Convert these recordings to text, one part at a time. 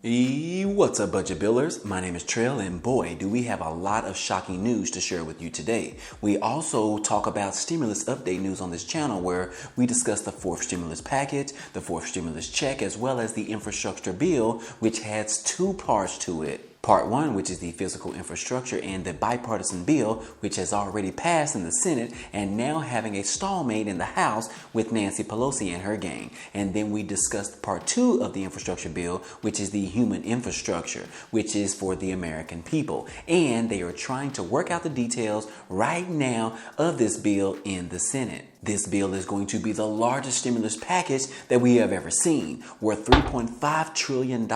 What's up, budget billers? My name is Trail, and boy, do we have a lot of shocking news to share with you today. We also talk about stimulus update news on this channel, where we discuss the fourth stimulus package, the fourth stimulus check, as well as the infrastructure bill, which has two parts to it. Part 1, which is the physical infrastructure, and the bipartisan bill, which has already passed in the Senate and now having a stalemate in the House with Nancy Pelosi and her gang. And then we discussed Part 2 of the infrastructure bill, which is the human infrastructure, which is for the American people. And they are trying to work out the details right now of this bill in the Senate. This bill is going to be the largest stimulus package that we have ever seen, worth $3.5 trillion,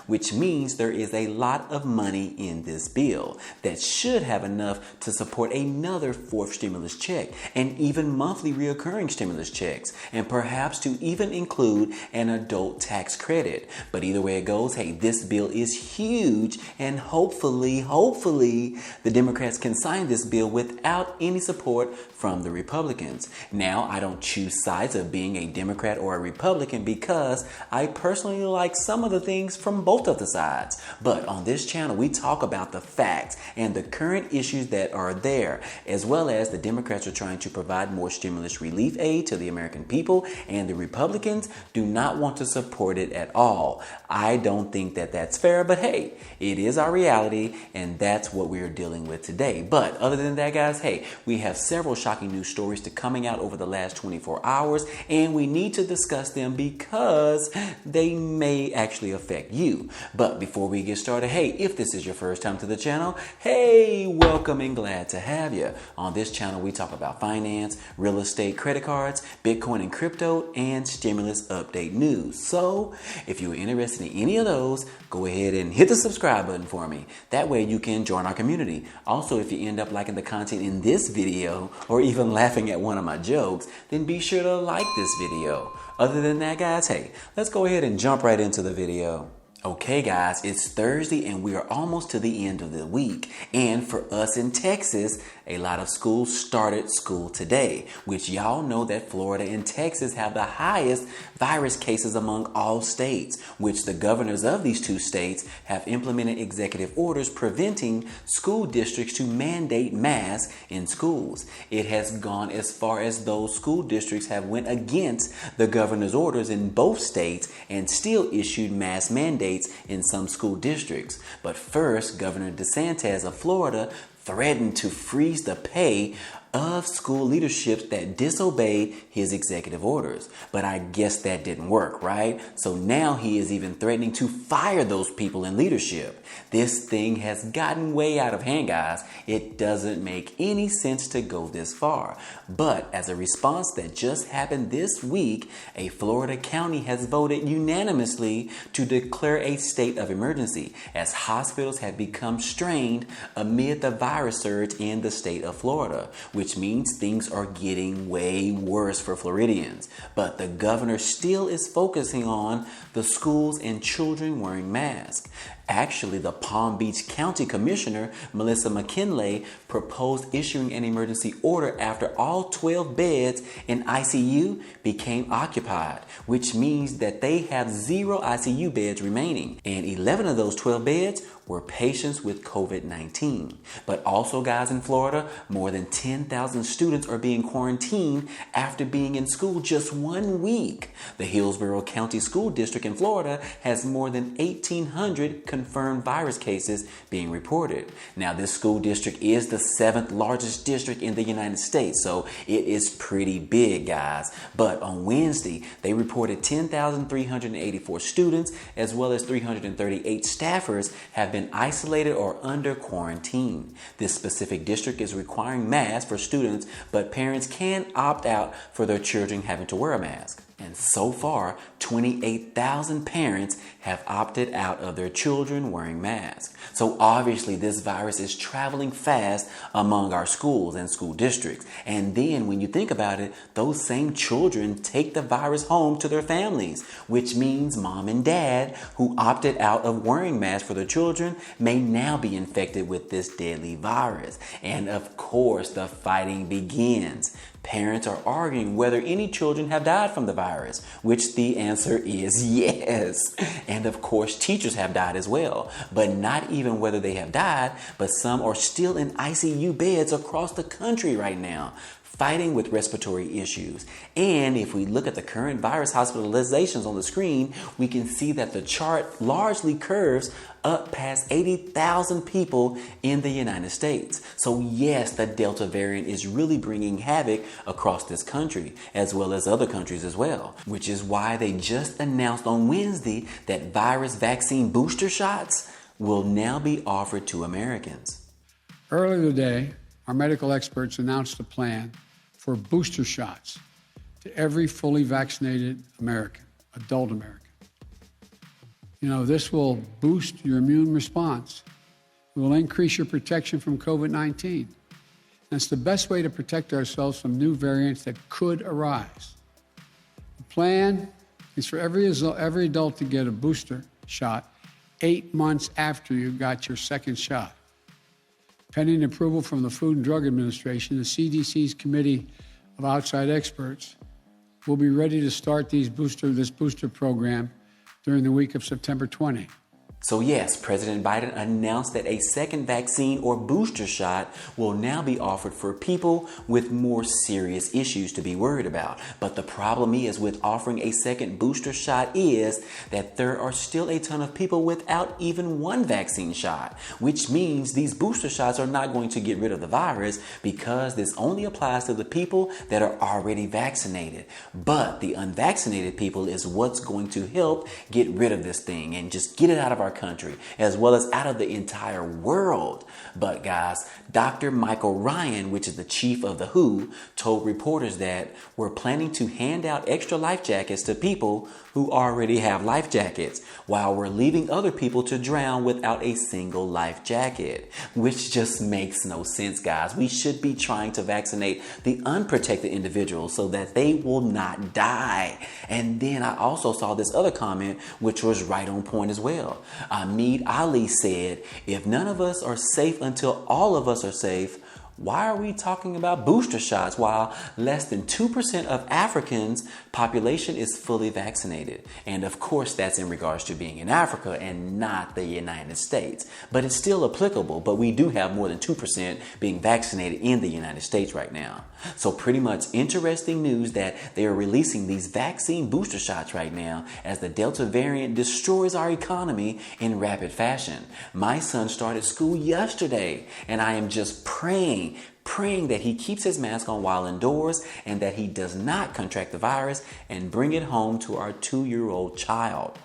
which means there is a lot of money in this bill that should have enough to support another fourth stimulus check and even monthly reoccurring stimulus checks, and perhaps to even include an adult tax credit. But either way it goes, hey, this bill is huge, and hopefully the Democrats can sign this bill without any support from the Republicans. Now, I don't choose sides of being a Democrat or a Republican because I personally like some of the things from both of the sides. But on this channel, we talk about the facts and the current issues that are there, as well as the Democrats are trying to provide more stimulus relief aid to the American people, and the Republicans do not want to support it at all. I don't think that that's fair, but hey, it is our reality, and that's what we're dealing with today. But other than that, guys, hey, we have several shocking news stories to coming out over the last 24 hours, and we need to discuss them because they may actually affect you. But before we get started, hey, if this is your first time to the channel, hey, welcome and glad to have you. On this channel, we talk about finance, real estate, credit cards, Bitcoin and crypto, and stimulus update news. So if you're interested in any of those, go ahead and hit the subscribe button for me. That way you can join our community. Also, if you end up liking the content in this video or even laughing at one of my jokes, then be sure to like this video. Other than that, guys, hey, let's go ahead and jump right into the video. Okay, guys, it's Thursday and we are almost to the end of the week. And for us in Texas, a lot of schools started school today, which y'all know that Florida and Texas have the highest virus cases among all states, which the governors of these two states have implemented executive orders preventing school districts to mandate masks in schools. It has gone as far as those school districts have went against the governor's orders in both states and still issued mask mandates in some school districts. But first, Governor DeSantis of Florida threatened to freeze the pay of school leaderships that disobeyed his executive orders. But I guess that didn't work, right? So now he is even threatening to fire those people in leadership. This thing has gotten way out of hand, guys. It doesn't make any sense to go this far. But as a response that just happened this week, a Florida county has voted unanimously to declare a state of emergency as hospitals have become strained amid the virus surge in the state of Florida, which means things are getting way worse for Floridians. But the governor still is focusing on the schools and children wearing masks. Actually, the Palm Beach County Commissioner, Melissa McKinley, proposed issuing an emergency order after all 12 beds in ICU became occupied, which means that they have 0 ICU beds remaining. And 11 of those 12 beds were patients with COVID-19. But also, guys, in Florida, more than 10,000 students are being quarantined after being in school just 1 week. The Hillsborough County School District in Florida has more than 1,800 confirmed virus cases being reported. Now, this school district is the 7th largest district in the United States, so it is pretty big, guys. But on Wednesday, they reported 10,384 students as well as 338 staffers have been isolated or under quarantine. This specific district is requiring masks for students, but parents can opt out for their children having to wear a mask. And so far, 28,000 parents have opted out of their children wearing masks. So obviously this virus is traveling fast among our schools and school districts. And then when you think about it, those same children take the virus home to their families, which means mom and dad who opted out of wearing masks for their children may now be infected with this deadly virus. And of course, the fighting begins. Parents are arguing whether any children have died from the virus, which the answer is yes. And of course, teachers have died as well, but not even whether they have died, but some are still in ICU beds across the country right now, fighting with respiratory issues. And if we look at the current virus hospitalizations on the screen, we can see that the chart largely curves up past 80,000 people in the United States. So yes, the Delta variant is really bringing havoc across this country, as well as other countries as well, which is why they just announced on Wednesday that virus vaccine booster shots will now be offered to Americans. Earlier today, our medical experts announced a plan for booster shots to every fully vaccinated American, adult American. You know, this will boost your immune response. It will increase your protection from COVID-19. And it's the best way to protect ourselves from new variants that could arise. The plan is for every adult to get a booster shot 8 months after you got your second shot. Pending approval from the Food and Drug Administration, the CDC's Committee of Outside Experts will be ready to start this booster program during the week of September 20. So yes, President Biden announced that a second vaccine or booster shot will now be offered for people with more serious issues to be worried about. But the problem is with offering a second booster shot is that there are still a ton of people without even one vaccine shot, which means these booster shots are not going to get rid of the virus because this only applies to the people that are already vaccinated. But the unvaccinated people is what's going to help get rid of this thing and just get it out of our country, as well as out of the entire world. But guys, Dr. Michael Ryan, which is the chief of the WHO, told reporters that we're planning to hand out extra life jackets to people who already have life jackets, while we're leaving other people to drown without a single life jacket, which just makes no sense, guys. We should be trying to vaccinate the unprotected individuals so that they will not die. And then I also saw this other comment, which was right on point as well. Ahmed Ali said, if none of us are safe until all of us are safe, why are we talking about booster shots while less than 2% of Africans' population is fully vaccinated? And of course, that's in regards to being in Africa and not the United States. But it's still applicable, but we do have more than 2% being vaccinated in the United States right now. So pretty much interesting news that they are releasing these vaccine booster shots right now as the Delta variant destroys our economy in rapid fashion. My son started school yesterday, and I am just praying that he keeps his mask on while indoors and that he does not contract the virus and bring it home to our 2-year-old child.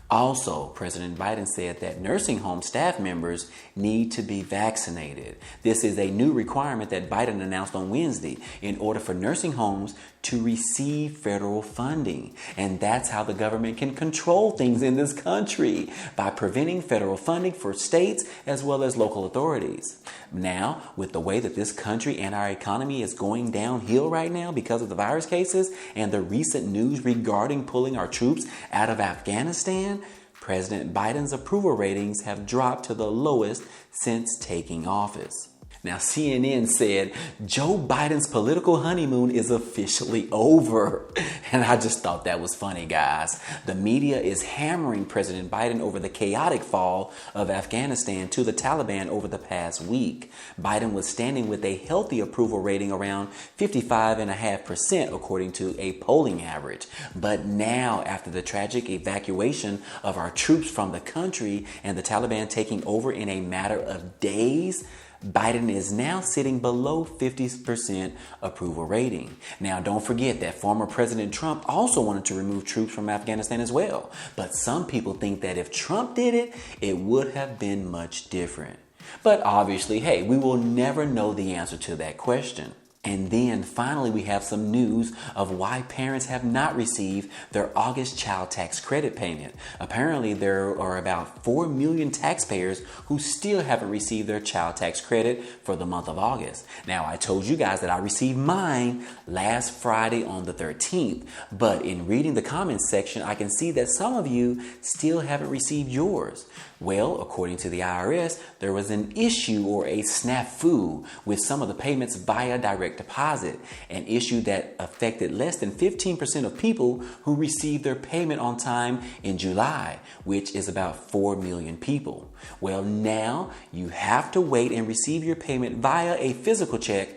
Also, President Biden said that nursing home staff members need to be vaccinated. This is a new requirement that Biden announced on Wednesday in order for nursing homes to receive federal funding. And that's how the government can control things in this country, by preventing federal funding for states as well as local authorities. Now, with the way that this country and our economy is going downhill right now because of the virus cases and the recent news regarding pulling our troops out of Afghanistan, President Biden's approval ratings have dropped to the lowest since taking office. Now, CNN said Joe Biden's political honeymoon is officially over. And I just thought that was funny, guys. The media is hammering President Biden over the chaotic fall of Afghanistan to the Taliban over the past week. Biden was standing with a healthy approval rating around 55.5%, according to a polling average. But now, after the tragic evacuation of our troops from the country and the Taliban taking over in a matter of days, Biden is now sitting below 50% approval rating. Now, don't forget that former President Trump also wanted to remove troops from Afghanistan as well. But some people think that if Trump did it, it would have been much different. But obviously, hey, we will never know the answer to that question. And then finally, we have some news of why parents have not received their August child tax credit payment. Apparently, there are about 4 million taxpayers who still haven't received their child tax credit for the month of August. Now, I told you guys that I received mine last Friday on the 13th. But in reading the comments section, I can see that some of you still haven't received yours. Well, according to the IRS, there was an issue or a snafu with some of the payments via direct direct deposit, an issue that affected less than 15% of people who received their payment on time in July, which is about 4 million people. Well, now you have to wait and receive your payment via a physical check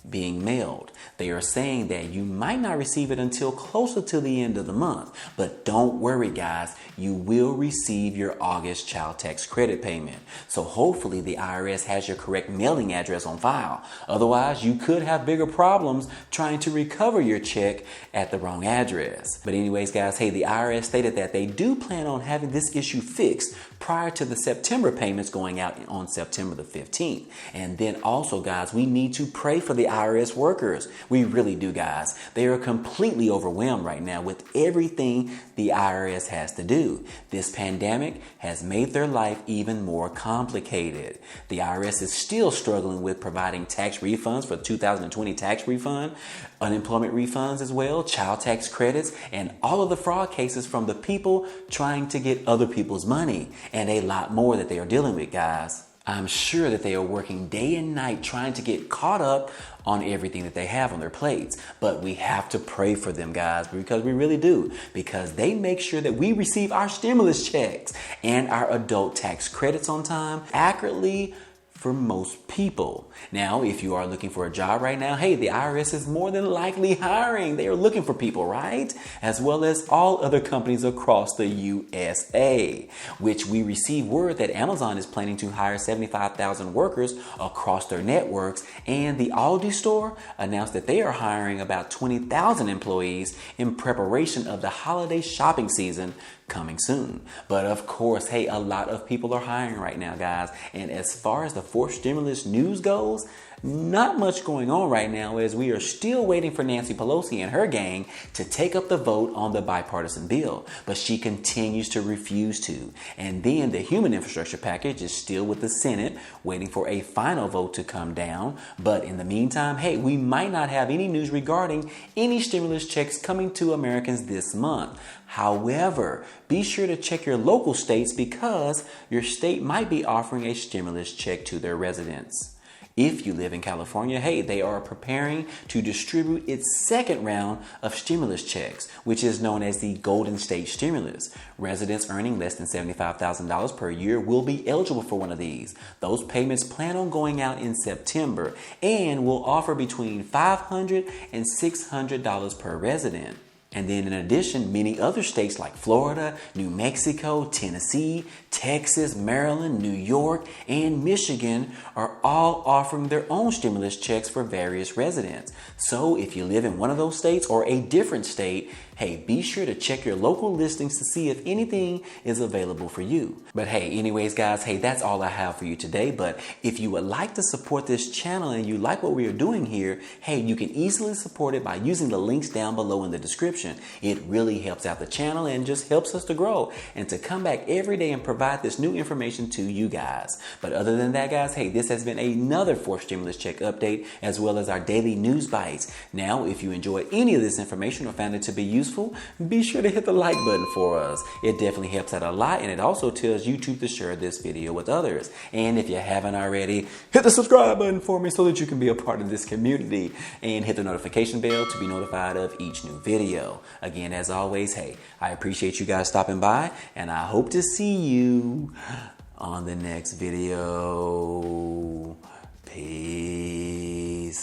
being mailed. They are saying that you might not receive it until closer to the end of the month. But don't worry, guys, you will receive your August child tax credit payment. So hopefully the IRS has your correct mailing address on file. Otherwise, you could have bigger problems trying to recover your check at the wrong address. But anyways, guys, hey, the IRS stated that they do plan on having this issue fixed prior to the September payments going out on September the 15th. And then also, guys, we need to pray for the IRS workers. We really do, guys. They are completely overwhelmed right now with everything the IRS has to do. This pandemic has made their life even more complicated. The IRS is still struggling with providing tax refunds for 2020 tax refund, unemployment refunds as well, child tax credits, and all of the fraud cases from the people trying to get other people's money, and a lot more that they are dealing with, guys. I'm sure that they are working day and night trying to get caught up on everything that they have on their plates. But we have to pray for them, guys, because we really do. Because they make sure that we receive our stimulus checks and our adult tax credits on time accurately for most people. Now, if you are looking for a job right now, hey, the IRS is more than likely hiring. They are looking for people, right? As well as all other companies across the USA, which we receive word that Amazon is planning to hire 75,000 workers across their networks. And the Aldi store announced that they are hiring about 20,000 employees in preparation of the holiday shopping season coming soon. But of course, hey, a lot of people are hiring right now, guys. And as far as the fourth stimulus news goes, not much going on right now, as we are still waiting for Nancy Pelosi and her gang to take up the vote on the bipartisan bill, but she continues to refuse to. And then the human infrastructure package is still with the Senate, waiting for a final vote to come down. But in the meantime, hey, we might not have any news regarding any stimulus checks coming to Americans this month. However, be sure to check your local states, because your state might be offering a stimulus check to their residents. If you live in California, hey, they are preparing to distribute its second round of stimulus checks, which is known as the Golden State Stimulus. Residents earning less than $75,000 per year will be eligible for one of these. Those payments plan on going out in September and will offer between $500 and $600 per resident. And then in addition, many other states like Florida, New Mexico, Tennessee, Texas, Maryland, New York, and Michigan are all offering their own stimulus checks for various residents. So if you live in one of those states or a different state, hey, be sure to check your local listings to see if anything is available for you. But hey, anyways, guys, hey, that's all I have for you today. But if you would like to support this channel and you like what we are doing here, hey, you can easily support it by using the links down below in the description. It really helps out the channel and just helps us to grow and to come back every day and provide this new information to you guys. But other than that, guys, hey, this has been another fourth stimulus check update, as well as our daily news bites. Now, if you enjoyed any of this information or found it to be useful, be sure to hit the like button for us. It definitely helps out a lot, and it also tells YouTube to share this video with others. And if you haven't already, hit the subscribe button for me so that you can be a part of this community, and hit the notification bell to be notified of each new video. Again, as always, hey, I appreciate you guys stopping by, and I hope to see you on the next video. Peace.